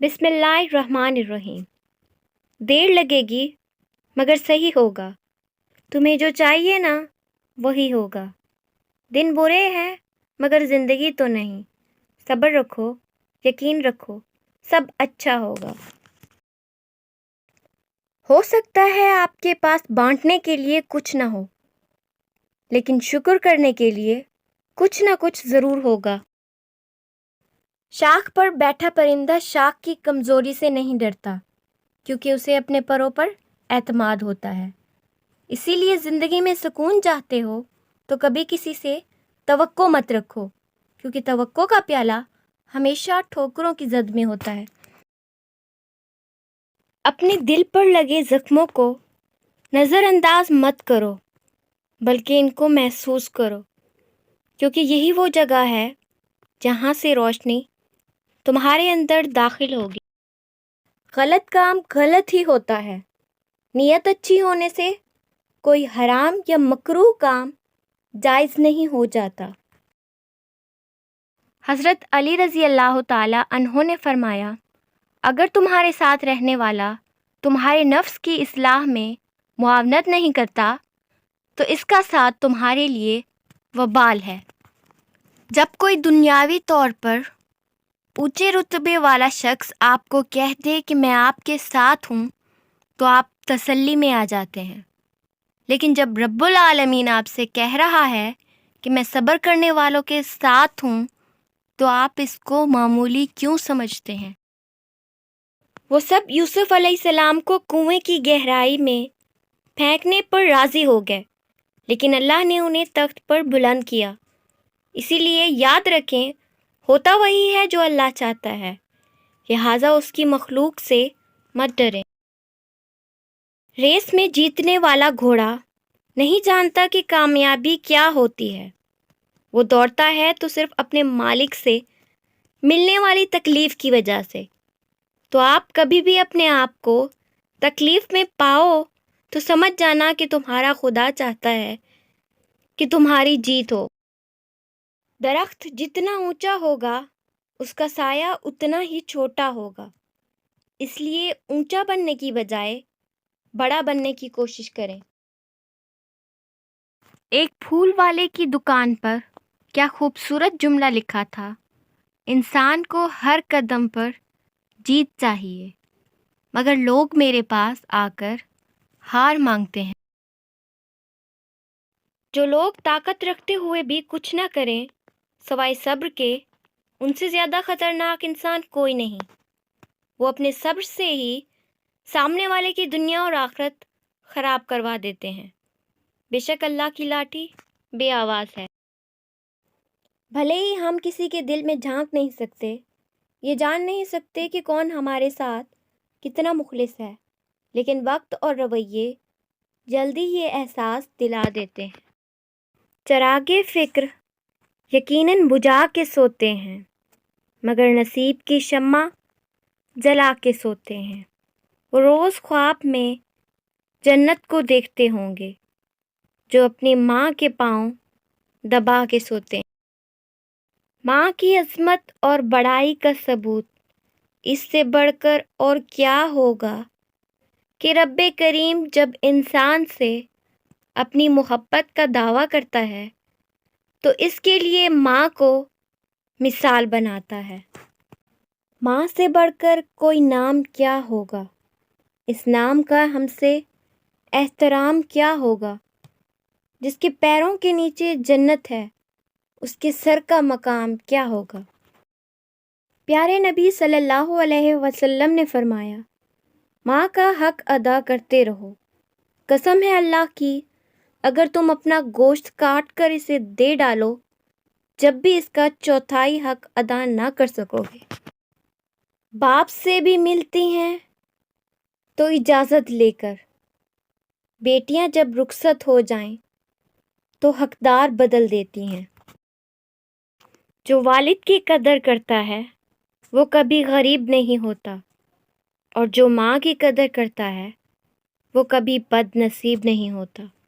بسم اللہ الرحمن الرحیم۔ دیر لگے گی مگر صحیح ہوگا، تمہیں جو چاہیے نا وہی ہوگا۔ دن برے ہیں مگر زندگی تو نہیں، صبر رکھو، یقین رکھو، سب اچھا ہوگا۔ ہو سکتا ہے آپ کے پاس بانٹنے کے لیے کچھ نہ ہو، لیکن شکر کرنے کے لیے کچھ نہ کچھ ضرور ہوگا۔ شاخ پر بیٹھا پرندہ شاخ کی کمزوری سے نہیں ڈرتا، کیونکہ اسے اپنے پروں پر اعتماد ہوتا ہے۔ اسی لیے زندگی میں سکون چاہتے ہو تو کبھی کسی سے توقع مت رکھو، کیونکہ توقع کا پیالہ ہمیشہ ٹھوکروں کی زد میں ہوتا ہے۔ اپنے دل پر لگے زخموں کو نظر انداز مت کرو، بلکہ ان کو محسوس کرو، کیونکہ یہی وہ جگہ ہے جہاں سے روشنی تمہارے اندر داخل ہوگی۔ غلط کام غلط ہی ہوتا ہے، نیت اچھی ہونے سے کوئی حرام یا مکروہ کام جائز نہیں ہو جاتا۔ حضرت علی رضی اللہ تعالی عنہ نے فرمایا، اگر تمہارے ساتھ رہنے والا تمہارے نفس کی اصلاح میں معاونت نہیں کرتا تو اس کا ساتھ تمہارے لیے وبال ہے۔ جب کوئی دنیاوی طور پر اونچے رتبے والا شخص آپ کو کہہ دے کہ میں آپ کے ساتھ ہوں تو آپ تسلی میں آ جاتے ہیں، لیکن جب رب العالمین آپ سے کہہ رہا ہے کہ میں صبر کرنے والوں کے ساتھ ہوں تو آپ اس کو معمولی کیوں سمجھتے ہیں؟ وہ سب یوسف علیہ السلام کو کنویں کی گہرائی میں پھینکنے پر راضی ہو گئے، لیکن اللہ نے انہیں تخت پر بلند کیا۔ اسی لیے یاد رکھیں، ہوتا وہی ہے جو اللہ چاہتا ہے، لہٰذا اس کی مخلوق سے مت ڈریں۔ ریس میں جیتنے والا گھوڑا نہیں جانتا کہ کامیابی کیا ہوتی ہے، وہ دوڑتا ہے تو صرف اپنے مالک سے ملنے والی تکلیف کی وجہ سے۔ تو آپ کبھی بھی اپنے آپ کو تکلیف میں پاؤ تو سمجھ جانا کہ تمہارا خدا چاہتا ہے کہ تمہاری جیت ہو۔ درخت جتنا اونچا ہوگا اس کا سایہ اتنا ہی چھوٹا ہوگا، اس لیے اونچا بننے کی بجائے بڑا بننے کی کوشش کریں۔ ایک پھول والے کی دکان پر کیا خوبصورت جملہ لکھا تھا، انسان کو ہر قدم پر جیت چاہیے، مگر لوگ میرے پاس آ کر ہار مانگتے ہیں۔ جو لوگ طاقت رکھتے ہوئے بھی کچھ نہ کریں سوائے صبر کے، ان سے زیادہ خطرناک انسان کوئی نہیں۔ وہ اپنے صبر سے ہی سامنے والے کی دنیا اور آخرت خراب کروا دیتے ہیں۔ بے شک اللہ کی لاٹھی بے آواز ہے۔ بھلے ہی ہم کسی کے دل میں جھانک نہیں سکتے، یہ جان نہیں سکتے کہ کون ہمارے ساتھ کتنا مخلص ہے، لیکن وقت اور رویے جلدی یہ احساس دلا دیتے ہیں۔ چراغ فکر یقیناً بجھا کے سوتے ہیں، مگر نصیب کی شمع جلا کے سوتے ہیں۔ وہ روز خواب میں جنت کو دیکھتے ہوں گے جو اپنی ماں کے پاؤں دبا کے سوتے ہیں۔ ماں کی عظمت اور بڑائی کا ثبوت اس سے بڑھ کر اور کیا ہوگا کہ رب کریم جب انسان سے اپنی محبت کا دعویٰ کرتا ہے تو اس کے لیے ماں کو مثال بناتا ہے۔ ماں سے بڑھ کر کوئی نام کیا ہوگا، اس نام کا ہم سے احترام کیا ہوگا۔ جس کے پیروں کے نیچے جنت ہے اس کے سر کا مقام کیا ہوگا۔ پیارے نبی صلی اللہ علیہ وسلم نے فرمایا، ماں کا حق ادا کرتے رہو، قسم ہے اللہ کی اگر تم اپنا گوشت کاٹ کر اسے دے ڈالو جب بھی اس کا چوتھائی حق ادا نہ کر سکو گے۔ باپ سے بھی ملتی ہیں تو اجازت لے کر، بیٹیاں جب رخصت ہو جائیں تو حقدار بدل دیتی ہیں۔ جو والد کی قدر کرتا ہے وہ کبھی غریب نہیں ہوتا، اور جو ماں کی قدر کرتا ہے وہ کبھی بد نصیب نہیں ہوتا۔